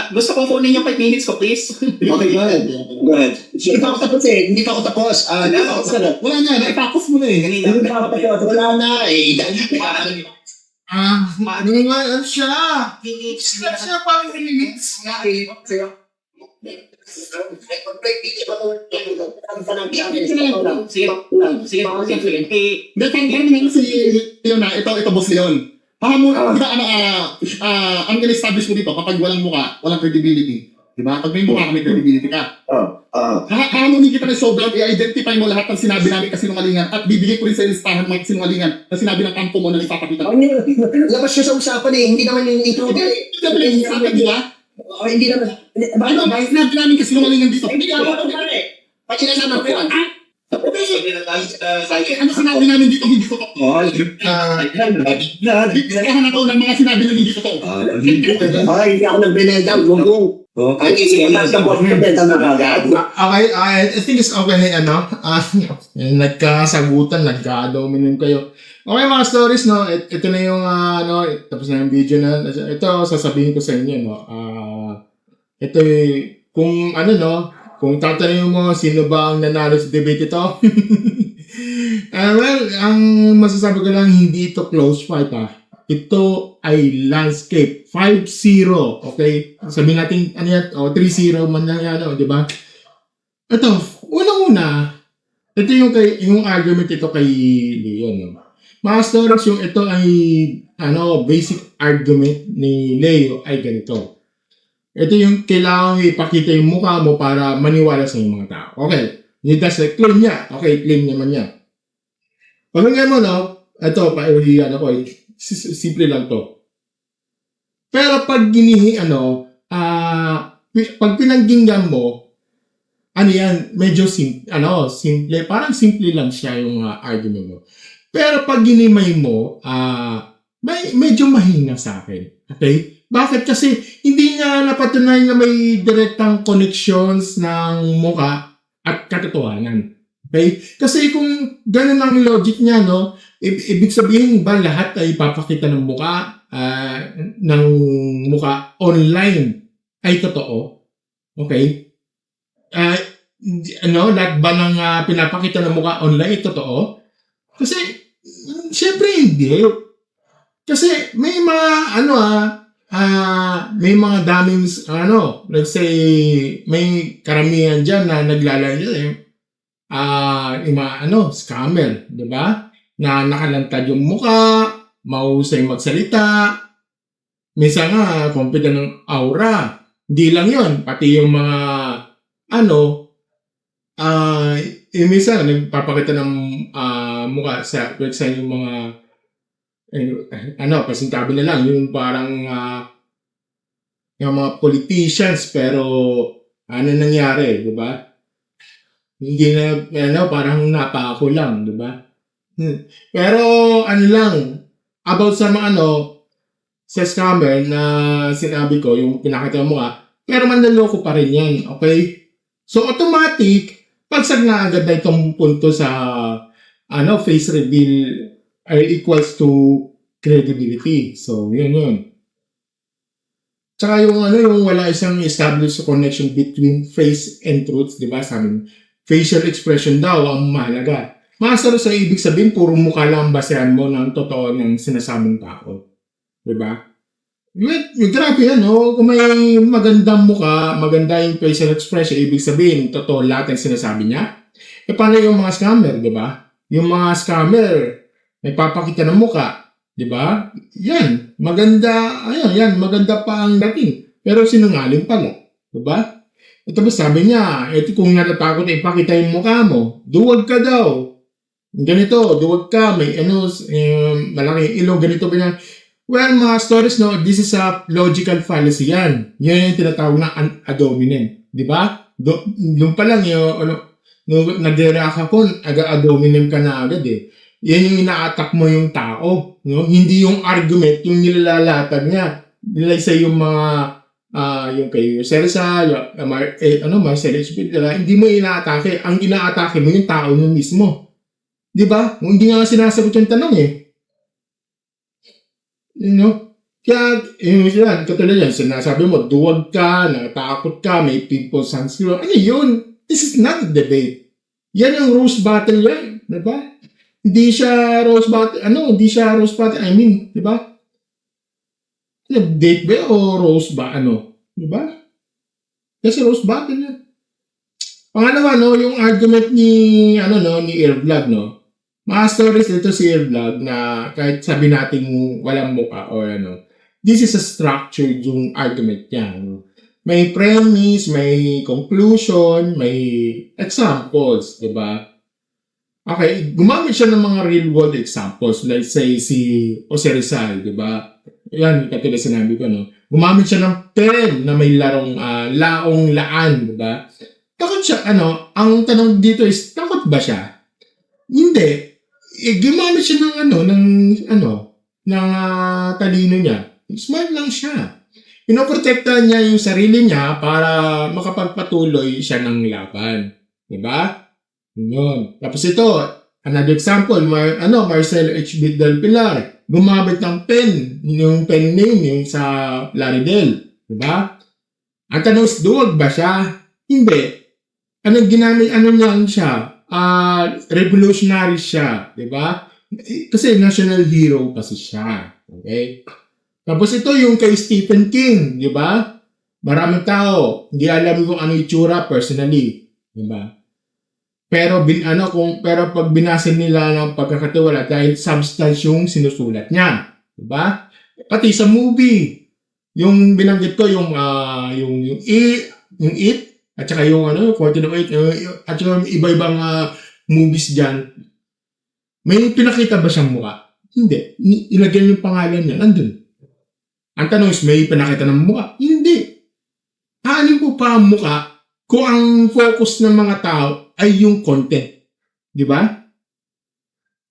gusto kong kunin yung 5 minutes ko, please. Okay, go ahead. Go ahead. Hindi pa ako tapos eh. Hindi pa ako tapos. Wala na, naipakos mo na eh. Hindi pa ako tapos. Wala na eh. Ano siya? Siya pang minutes. Sige. Hindi, kaya si Leon na, ito boss Leon. Ang in-establish mo dito, kapag walang muka, walang credibility. Diba? Pag may mukha, may credibility ka. Hahamunin kita na sobrang i-identify mo lahat ng sinabi namin kasinungalingan at bibigay ko rin sa listahan ng mga kasinungalingan na sinabi ng kampo mo na ipapakita. Labas siya sa usapan eh. Hindi naman yung intruder eh. Hindi naman yung usapan, di ba? Hindi naman. Ano, bakit sinabi namin kasinungalingan dito? Hindi ka ako naman eh. Pag sinasabi ko yan. Ano sinabi namin dito hindi totoo? Kaya na ko ng mga sinabi na hindi totoo. Ay, hindi ako nagbinenta. Gugong. Ay, hindi naman sa boss nagbenta na kagad. Okay, I think it's okay, nagkasagutan, nagka-dominion kayo. Okay, mga stories, no? Ito na yung, tapos na yung video na, ito, sasabihin ko sa inyo, no? Ito, kung kung tatanungin mo, sino ba ang nanalo sa debate ito? Well, ang masasabi ko lang, hindi ito close fight, Ito ay landscape. 5-0, okay? Sabihin natin, 3-0 man lang yan, di ba? Ito, unang-una, ito yung argument ito kay Leon, no? Mga stories, yung ito ay, basic argument ni Leo ay ganito. Ito yung kailangan ipakita yung mukha mo para maniwala sa mga tao. Okay. That's the claim niya. Okay, claim naman niya. Pakinggan mo, no? Ito, simple lang to. Pero pag pag pinangginggan mo, medyo simple, parang simple lang siya yung argument mo. Pero pag ginimay mo, medyo mahina sa akin. Okay? Bakit? Kasi hindi niya napatunayan na may direktang connections ng mukha at katotohanan. Okay? Kasi kung ganun ang logic niya, no, ibig sabihin ba lahat ay ipapakita ng mukha online ay totoo? Okay? Lahat ba ng pinapakita ng mukha online ay totoo? Kasi, syempre hindi. Kasi may mga, may mga daming, let's say, may karamihan dyan na naglalagay, yung mga, scammer, di ba? Na nakalantad yung mukha, mahusay magsalita, minsan nga, confident ng aura. Hindi lang yun, pati yung mga, minsan, nagpapakita ng mukha sa website yung mga presentable na lang yung parang yung mga politicians pero nangyari, di ba? Hindi na parang napako lang, di ba? Pero about sa mga sa scammer na sinabi ko, yung pinakita mo pero manloloko pa rin yan, okay? So automatic, pagsag na agad na itong punto sa face reveal ay equals to credibility. So, yun. Tsaka yung wala isang established connection between face and truth, di ba? Sabi, facial expression daw ang mahalaga. Masaro sa ibig sabihin, puro mukha lang ang basehan mo ng totoo ng sinasabing tao. Di ba? Grabe yan, Kung may magandang mukha, maganda yung facial expression, ibig sabihin, totoo lahat ang sinasabi niya. Paano yung mga scammer, di ba? Yung mga scammer, nagpapakita ng mukha, di ba? Yan, maganda pa ang dating. Pero sinungaling pala, di ba? Ito ba sabi niya, kung natatakot na ipakita yung mukha mo, duwag ka daw. Ganito, duwag ka, may malaking ilong, ganito ba yan? Well, mga stories, this is a logical fallacy yan. Yan yung tinatawag na ad hominem, di ba? Doon pa lang nag-react ako, ad hominem ka na agad Yan yung ina-attack mo yung tao, Hindi yung argument, yung nilalatag niya. Nilay yung mga yung kay Celsa, Marcelo Espinosa, hindi mo ina-atake. Ang ina-atake mo yung tao nyo mismo. Di ba? Hindi nga sinasagot yung tanong Kaya, yan, katulad yan, sinasabi mo, duwag ka, natakot ka, may people sans zero. Yun? This is not a debate. Yan yung rose battle yan. Di ba? Hindi siya rose battle, di ba? Date ba o rose ba, di ba? Kasi rose battle yan. Pangalawa, yung argument ni Airvlog, mga stories dito si Airvlog na kahit sabi natin walang mukha o this is a structured yung argument niya. May premise, may conclusion, may examples, di ba? Okay, gumamit siya ng mga real-world examples. Let's say si Jose Rizal, di ba? Yan, katulad sinabi ko, Gumamit siya ng pen na may laong laan, di ba? Takot siya, ang tanong dito is, takot ba siya? Hindi. Gumamit siya ng talino niya. Smart lang siya. Pinoprotektahan niya yung sarili niya para makapagpatuloy siya ng laban. Diba? Yun. Tapos ito, another example, Marcelo H. Del Pilar. Gumamit ng pen, yung pen name, yung sa Laridel. Diba? Ang tanong is, duwag ba siya? Hindi. Anong ginamit, niyan siya? Revolutionary siya. Diba? Kasi national hero kasi siya. Okay? Tapos ito yung kay Stephen King, di ba? Maraming tao, hindi alam kung ano itsura personally, di ba? Pero pero pag binasa nila ng pagkakatiwala dahil substance yung sinusulat niya, di ba? Pati sa movie, yung binanggit ko yung It at saka yung 1408 at saka yung iba-ibang movies diyan. May pinakita ba siyang mukha? Hindi. Ilagay yung pangalan niya, nandun. Ang tanong is, may pinakita ng mukha? Hindi. Ano po pa ang mukha kung ang focus ng mga tao ay yung content? Di ba?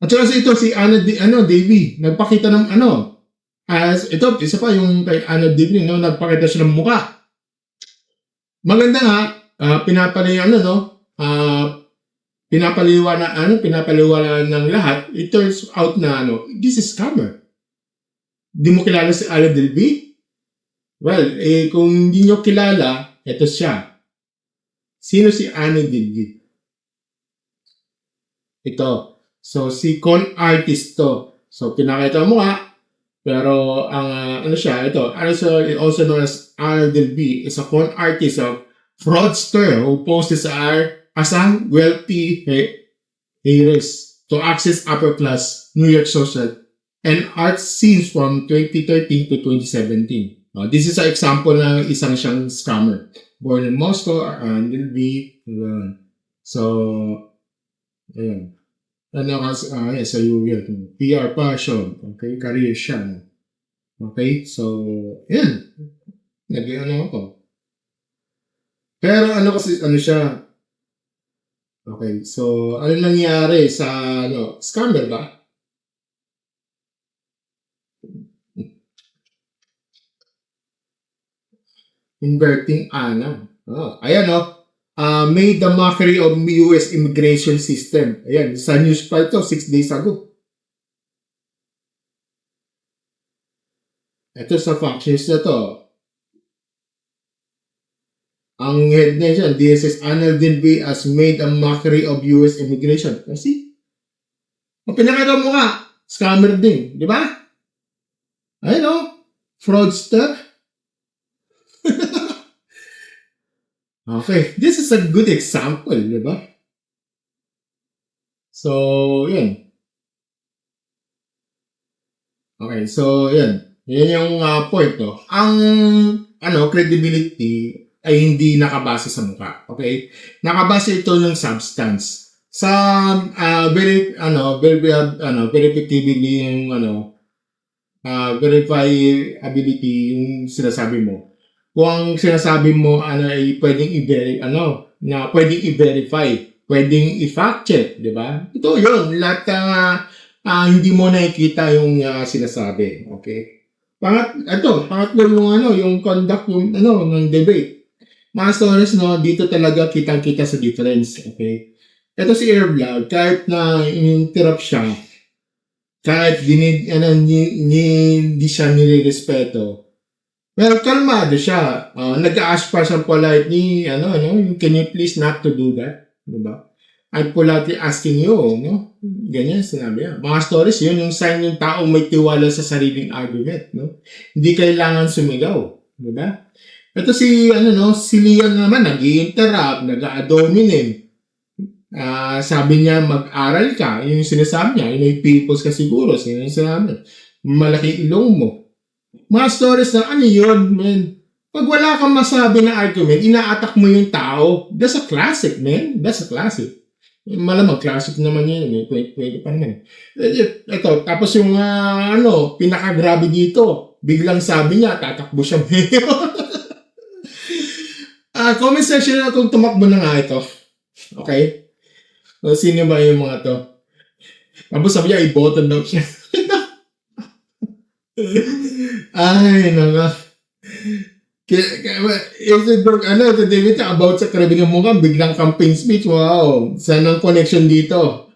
At saka ito, si Davey, nagpakita ng ito, isa pa yung kay Anna Davey, nagpakita siya ng mukha. Maganda nga, pinapaliwanag ng lahat, it turns out na this is scammer. Di mo kilala si Anna Delvey? Well, kung hindi nyo kilala, ito siya. Sino si Anna Delvey? Ito. So, si con artist to. So, pinakita mo nga, pero ang siya, ito, also known as Anna Delvey, is a con artist of fraudster who poses as a wealthy heiress to access upper class New York social and art scenes from 2013 to 2017. This is an example ng isang siyang scammer. Born in Moscow, Delvey. So, ayan. Sa PR passion. Okay, career siya. Okay, so, ayan. Ako. Pero kasi, siya. Okay, so, ano nangyari sa, scammer ba? Inverting Anna. Ayan made the mockery of US immigration system. Ayan, sa news pa ito, 6 days ago. Ito sa Fox News na to. Ang head na siya, DSS Anna Delvey has made a mockery of US immigration. Kasi, ang pinakita mo nga, scammer din, di ba? Ayun fraudster. Okay, this is a good example, di ba? So, yan. Okay, so, yan. Yan yung point, Ang, credibility ay hindi nakabase sa mukha. Okay? Nakabase ito ng substance. Sa, verifiability yung, verifiability yung sinasabi mo. Kung ang sinasabi mo ay pwedeng pwedeng i-verify, pwedeng i-fact check, di ba? Ito yun, lahat hindi mo nakikita yung sinasabi, okay? Pangatlo yung conduct ng debate. Mga stories dito talaga kitang-kita sa difference, okay? Ito si Airblog, kahit na in-interrupt siya, kahit hindi siya nilirespeto, well, kalmado siya. Nag-ask pa siya politely, can you please not to do that? Diba? I'm politely asking you, Ganyan, sinabi niya. Mga stories, yun yung sign yung tao may tiwala sa sariling argument, Hindi kailangan sumigaw, diba? Ito si Leon naman, nag-i-interrupt, nag-a-dominate. Sabi niya, mag-aral ka. Yung sinasabi niya, may peoples ka siguro. Yung sinasabi, malaki ilong mo. Mga stories na yun, man. Pag wala kang masabi na argument, ina-attack mo yung tao. That's a classic, man. That's a classic. Malamang classic naman yun. Pwede pa naman. Ito, tapos yung pinaka-grabe dito, biglang sabi niya, tatakbo siya. Comment section na kung tumakbo na nga ito. Okay? So, sino ba yung mga to? Tapos sabi niya, i-button daw siya. Ay, naka. Ito David, about sa karabingan mo ka, biglang campaign speech, wow. Saan ang connection dito?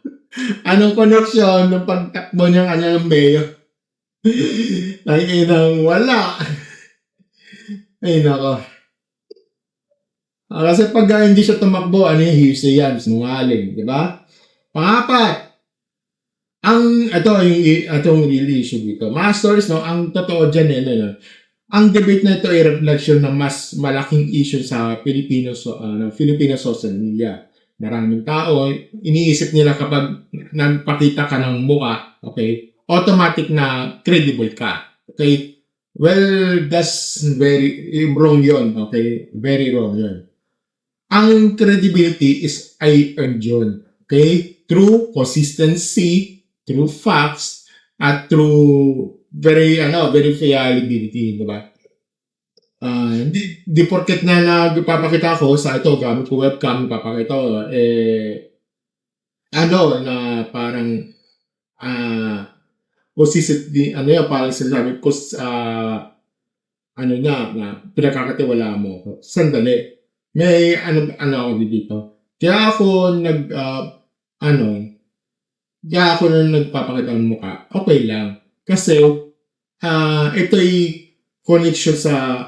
Anong connection ng pagtakbo niya kanya ng mayor? Ay, inang wala. Ay, nako. Kasi pag hindi siya tumakbo, ano yung hearsay yan, sinungaling, di ba? Pangapat, itong real issue dito. Mga stories, no, ang totoo dyan, ang debate na ito ay reflection ng mas malaking issue sa Filipino social media. Maraming tao, iniisip nila kapag nagpakita ka ng mukha, okay, automatic na credible ka. Okay? Well, that's very wrong yun. Okay? Very wrong yun. Ang credibility is I-earned yun. Okay? Through consistency, through facts, at through verifiability, di ba? Di porket na nagpapakita ko sa ito, gamit ko webcam, papakita ko, na parang, consistent, parang sinasabi ko, na pinakakatiwala mo ko. Sandali. May, ako dito. Kaya ako nagpapakita ng mukha, okay lang. Kasi, ito'y connection sa,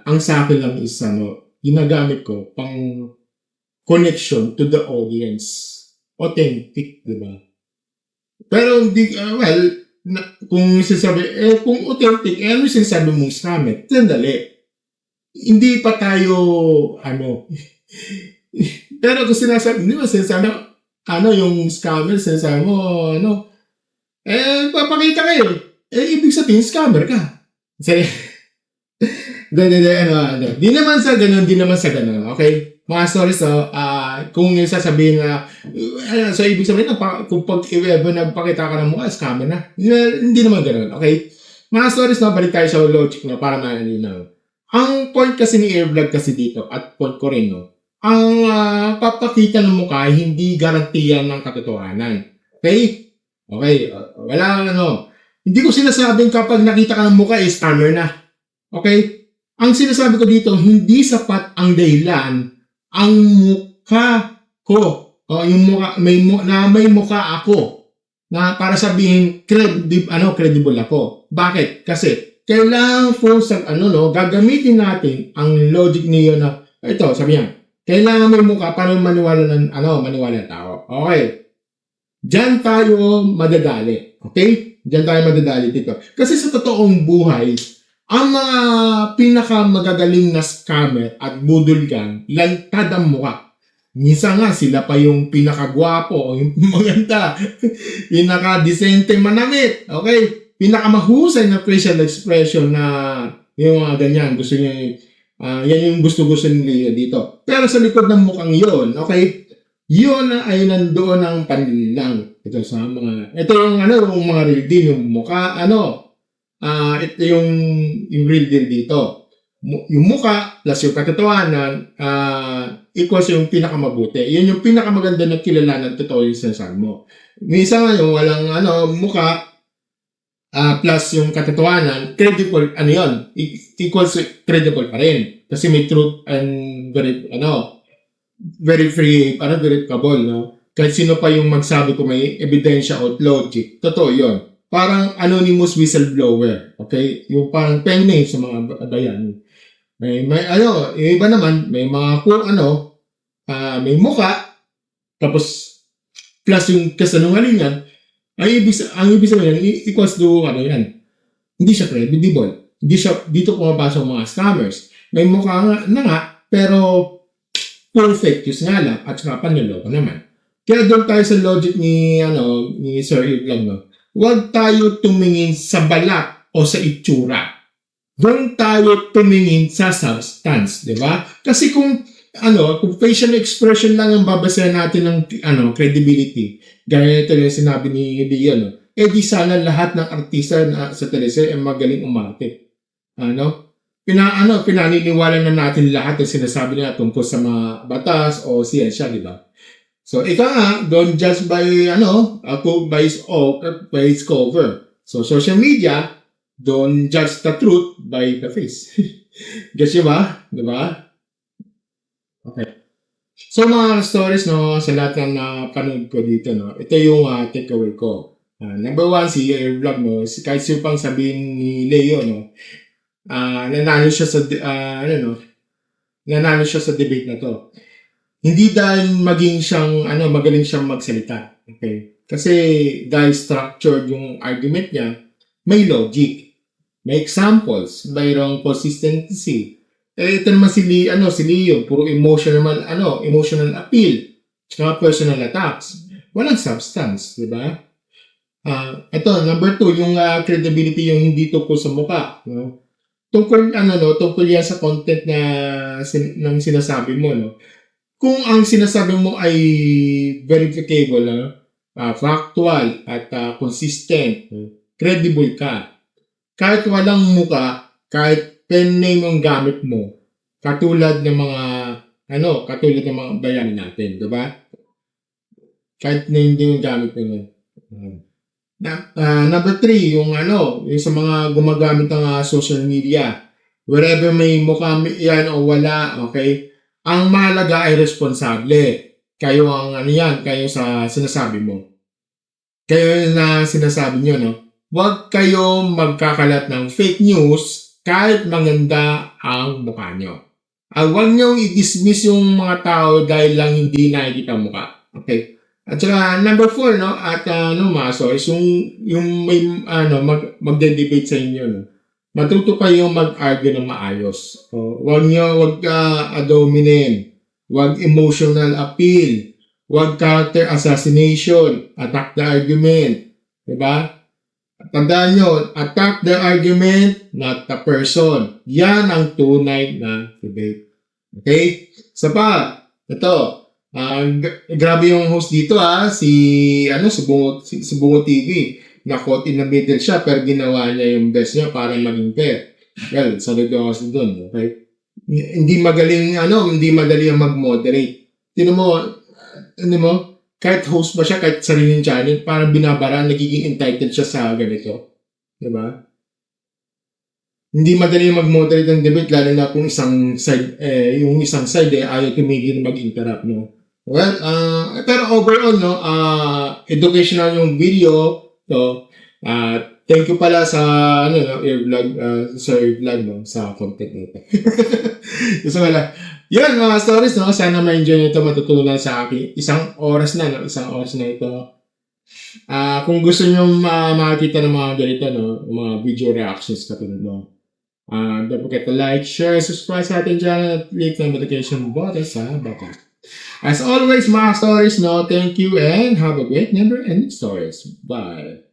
ang sa akin lang is, ginagamit ko pang connection to the audience. Authentic, di ba? Pero, kung sinasabi, kung authentic, ano sinasabi mong scammer? Sandali. Hindi pa tayo, pero kung sinasabi, hindi ba sinasabi, yung scammer, sinasabi mo, papakita kayo. Ibig sabihin, scammer ka. Kasi, di naman sa ganun, okay? Mga stories, kung sasabihin na, so ibig sabihin, kung pag nagpakita ka ng mukha, scammer na. Hindi naman ganun, okay? Mga stories, balik tayo sa logic na para malinaw. Ang point kasi ni Airvlog kasi dito, at point ko rin, ang papakita ng mukha, hindi garantiyan ng katotohanan. Okay? Okay, wala Hindi ko sinasabing kapag nakita ka ng mukha, scammer na. Okay? Ang sinasabi ko dito, hindi sapat ang dahilan, ang mukha ko, yung mukha, may mukha ako, na para sabihin, credible ako. Bakit? Kasi, kailangan po gagamitin natin ang logic niyo na, ito, sabi niya, kailangan may mukha para maniwala ng tao. Okay. Diyan tayo madadali. Okay? Diyan tayo madadali dito. Kasi sa totoong buhay, ang mga pinakamagagaling na scammer at budol gang, lantad ang mukha. Minsan nga, sila pa yung pinakagwapo, yung maganda, pinaka-decente manamit. Okay? Pinakamahusay na facial expression na yung mga ganyan. Gusto niya, yan yung gusto-gusto nila dito. Pero sa likod ng mukhang yon, okay? Yun ay nandoon ang panlilang. Ito yung mga real deal, yung mukha, ito yung real deal dito. Yung mukha plus yung katotohanan equals yung pinakamabuti. Yun yung pinakamaganda na kilala ng totoo yung sinasabi mo. Minsan nga yung walang mukha, plus yung katotohanan, credible, equals credible pa rin. Kasi may truth and verifiable, Kahit sino pa yung magsabi ko may ebidensya o logic, totoo yun. Parang anonymous whistleblower, okay? Yung parang pen name sa mga bayani. May iba naman, may mga may mukha, tapos plus yung kasanungalingan, ang ibig sabihin, equals to, hindi siya credible. Hindi siya, dito pumapasok mga scammers. May mukha nga, pero perfect use nga lang, at saka panloloko naman. Kaya doon tayo sa logic ni Sir Airvlog, huwag tayo tumingin sa balat o sa itsura. Doon tayo tumingin sa substance, di ba? Kasi kung facial expression lang ang babasahin natin ng credibility, gaya ito yung sinabi ni Dion, di sana lahat ng artista sa teleserye ay magaling umarte. Pinaniniwala na natin lahat ang sinasabi nila tungkol sa mga batas o siyensya, di ba? So, ika nga, don't judge by, a book by its cover. So, social media, don't judge the truth by the face. Gets nyo ba? Diba? Okay. So, mga stories, no, sa lahat ng napanood ko dito, no, ito yung takeaway ko. Number one, si Airvlog, no, kahit sino pang sabihin ni Leo, no, nanalo siya sa, nanalo siya sa debate na to. Hindi dahil magaling siyang magsalita. Okay? Kasi dahil structured yung argument niya, may logic, may examples, mayroong consistency. Ito naman si Leo, puro emotional appeal, tsaka personal attacks. Walang substance, di ba? Ito, number 2, yung credibility yung hindi tungkol sa mukha. No? Tungkol yan sa content ng sinasabi mo, no? Kung ang sinasabi mo ay verifiable, factual, at consistent, credible ka. Kahit walang mukha, kahit pen name ang gamit mo, katulad ng mga bayan natin, di ba? Kahit na hindi yung gamit mo. Number 3, yung sa mga gumagamit ng social media. Wherever may mukha yan o wala, okay? Ang mahalaga ay responsable. Kayo kayo sa sinasabi mo. Kayo na sinasabi nyo, no? Huwag kayo magkakalat ng fake news kahit maganda ang mukha nyo. Huwag nyo i-dismiss yung mga tao dahil lang hindi nakikita ang mukha. Okay? At saka, number 4, no? At mga source, yung may, magde-debate sa inyo, no? Matuto kayong mag-argue ng maayos. Huwag dominin. Huwag emotional appeal. Huwag character assassination. Attack the argument. Diba? Tandaan nyo, attack the argument, not the person. Yan ang tunay na debate. Okay? Isa pa, ito, grabe yung host dito si Bungo TV. Na-caught in the middle siya pero ginawa niya yung best niya para maging fair. Well, saludo ako doon, okay? Hindi madali ang mag-moderate. Tingnan mo, kahit host ba siya, kahit sariling channel, parang binabara, nagiging entitled siya sa ganito. Diba? Hindi madali mag-moderate ang debate, lalo na kung isang side ayaw tumigil mag-interrupt, no? Well, pero overall, no, educational yung video. So, thank you pala sa Airvlog, no, sa content nito. Gusto pala. Yun, mga stories, no, sana ma-enjoy nyo ito, matutunan sa akin. Isang oras na ito. Kung gusto nyo makakita ng mga ganito, no, mga video reactions katulad, no, don't forget to like, share, subscribe sa ating channel at click the notification button sa baba. As always, mga stories, no, thank you and have a great never-ending stories. Bye.